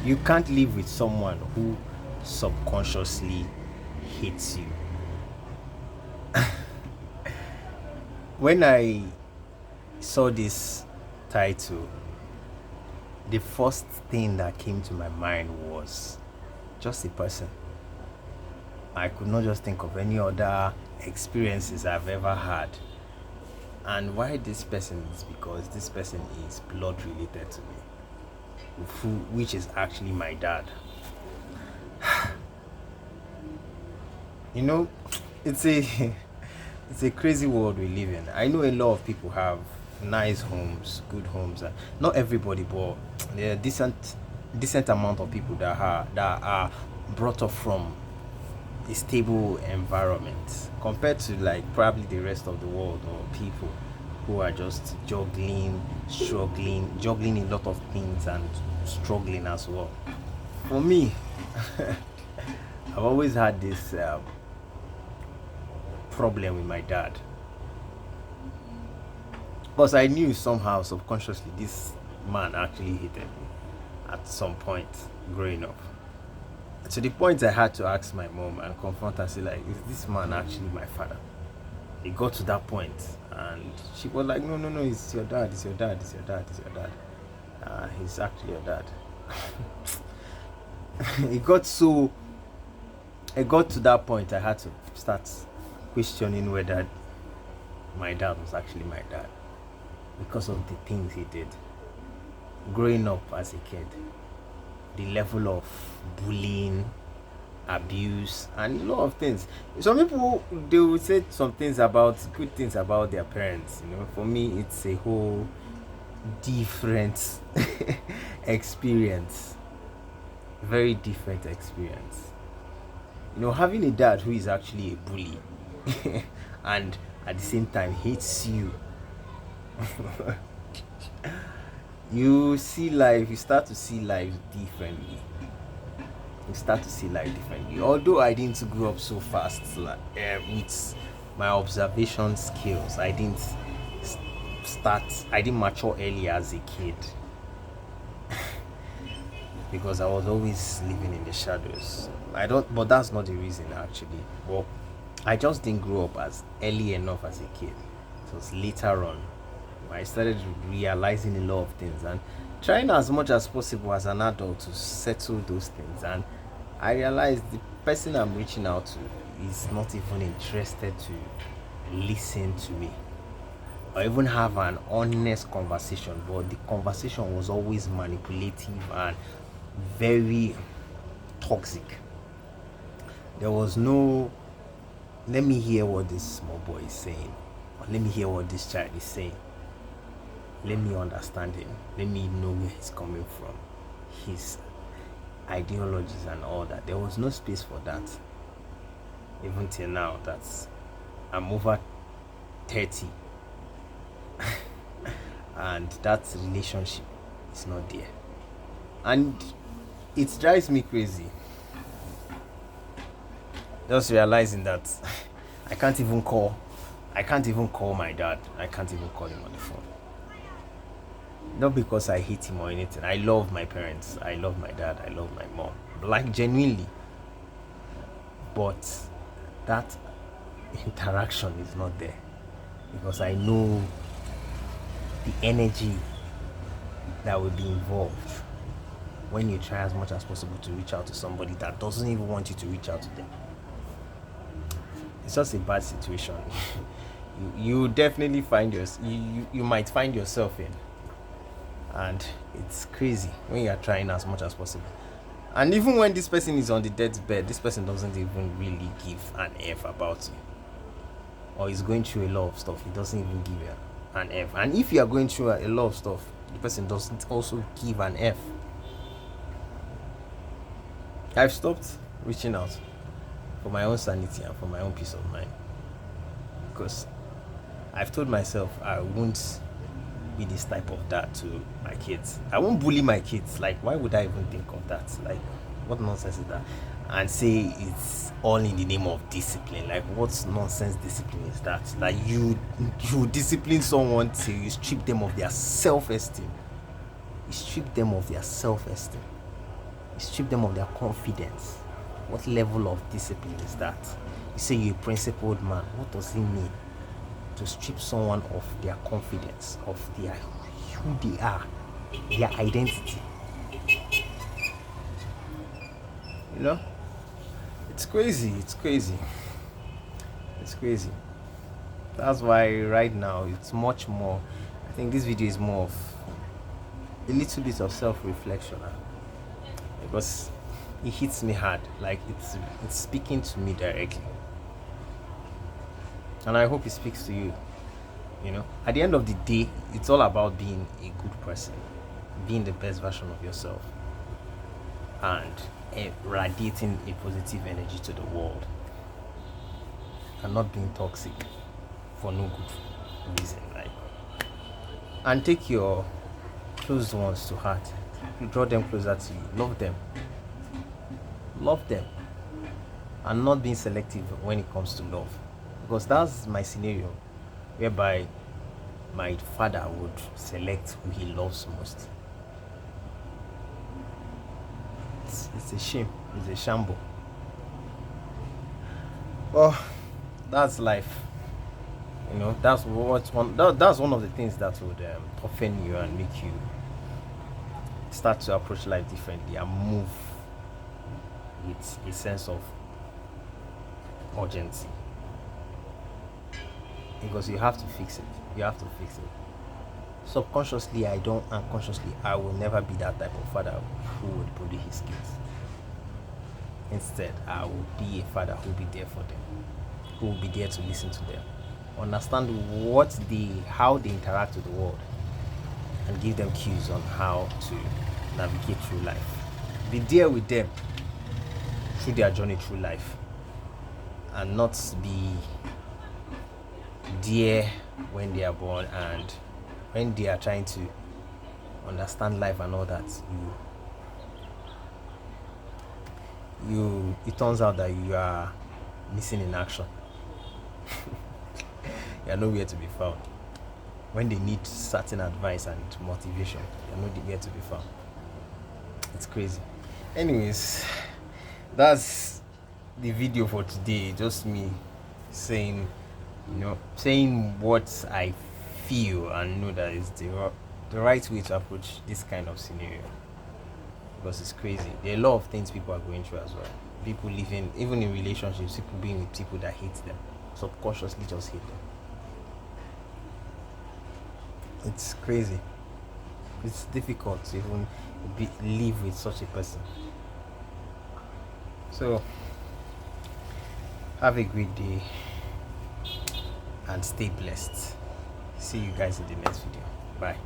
You can't live with someone who subconsciously hates you. When I saw this title, the first thing that came to my mind was just a person. I could not just think of any other experiences I've ever had. And why this person is because this person is blood related to me, which is actually my dad. You know, it's a it's a crazy world we live in. I know a lot of people have nice homes, good homes. Not everybody, but there are decent amount of people that are brought up from a stable environment compared to like probably the rest of the world or people who are just juggling a lot of things and struggling as well. For me, I've always had this problem with my dad because I knew somehow subconsciously this man actually hated me at some point growing up. To the point I had to ask my mom and confront her, say like, is this man actually my father? It got to that point, and she was like, no, no, no, it's your dad, it's your dad, it's your dad, it's your dad. He's actually your dad. it got so, it got to that point. I had to start questioning whether my dad was actually my dad because of the things he did growing up as a kid, the level of bullying, abuse, and a lot of things. Some people, they will say some things about good things about their parents. For me, it's a whole different experience. Very different experience. Having a dad who is actually a bully and at the same time hates you. You start to see life differently. Although I didn't grow up so fast, with my observation skills, I didn't mature early as a kid because I was always living in the shadows. But that's not the reason actually. Well, I just didn't grow up as early enough as a kid. So it's later on I started realizing a lot of things and trying as much as possible as an adult to settle those things. And I realized the person I'm reaching out to is not even interested to listen to me or even have an honest conversation, but the conversation was always manipulative and very toxic. There was no, let me hear what this small boy is saying, or let me hear what this child is saying. Let me understand him. Let me know where he's coming from, his ideologies and all that. There was no space for that. Even till now, that I'm over 30 and that relationship is not there. And it drives me crazy. Just realizing that I can't even call my dad. I can't even call him on the phone. Not because I hate him or anything. I love my parents. I love my dad. I love my mom. Like genuinely. But that interaction is not there. Because I know the energy that will be involved when you try as much as possible to reach out to somebody that doesn't even want you to reach out to them. It's just a bad situation. you definitely you might find yourself in. And it's crazy when you're trying as much as possible. And even when this person is on the deathbed, this person doesn't even really give an F about you. Or is going through a lot of stuff, he doesn't even give you an F. And if you are going through a lot of stuff, the person doesn't also give an F. I've stopped reaching out for my own sanity and for my own peace of mind. Because I've told myself I won't be this type of dad to my kids. I won't bully my kids. Like, why would I even think of that? Like, what nonsense is that? And say it's all in the name of discipline. Like, what nonsense discipline is that? Like, you discipline someone till you strip them of their self-esteem. You strip them of their self-esteem. You strip them of their confidence. What level of discipline is that? You say you're a principled man. What does it mean to strip someone of their confidence, of their who they are, their identity? You know, it's crazy. It's crazy. It's crazy. That's why right now it's much more. I think this video is more of a little bit of self-reflection, because it hits me hard. Like it's speaking to me directly, and I hope it speaks to you. You know, at the end of the day, it's all about being a good person, being the best version of yourself, and radiating a positive energy to the world, and not being toxic for no good reason. Like, and take your close ones to heart. You draw them closer to you. Love them, and not being selective when it comes to love, because that's my scenario, whereby my father would select who he loves most. It's a shame. It's a shamble. Well, that's life. You know, that's one of the things that would offend you and make you start to approach life differently and move with a sense of urgency, because you have to fix it. Subconsciously I don't, and consciously I will never be that type of father who would bully his kids. Instead, I will be a father who will be there for them, who will be there to listen to them, understand how they interact with the world, and give them cues on how to navigate through life. Be there with them through their journey through life, and not be there when they are born, and when they are trying to understand life and all that, it turns out that you are missing in action. You are nowhere to be found. When they need certain advice and motivation, you are nowhere to be found. It's crazy. Anyways, that's the video for today. Just me saying what I feel, and know that it's the right way to approach this kind of scenario, because it's crazy. There are a lot of things people are going through as well. People living, even in relationships, people being with people that hate them, subconsciously just hate them. It's crazy. It's difficult to even live with such a person. So have a great day and stay blessed. See you guys in the next video. Bye.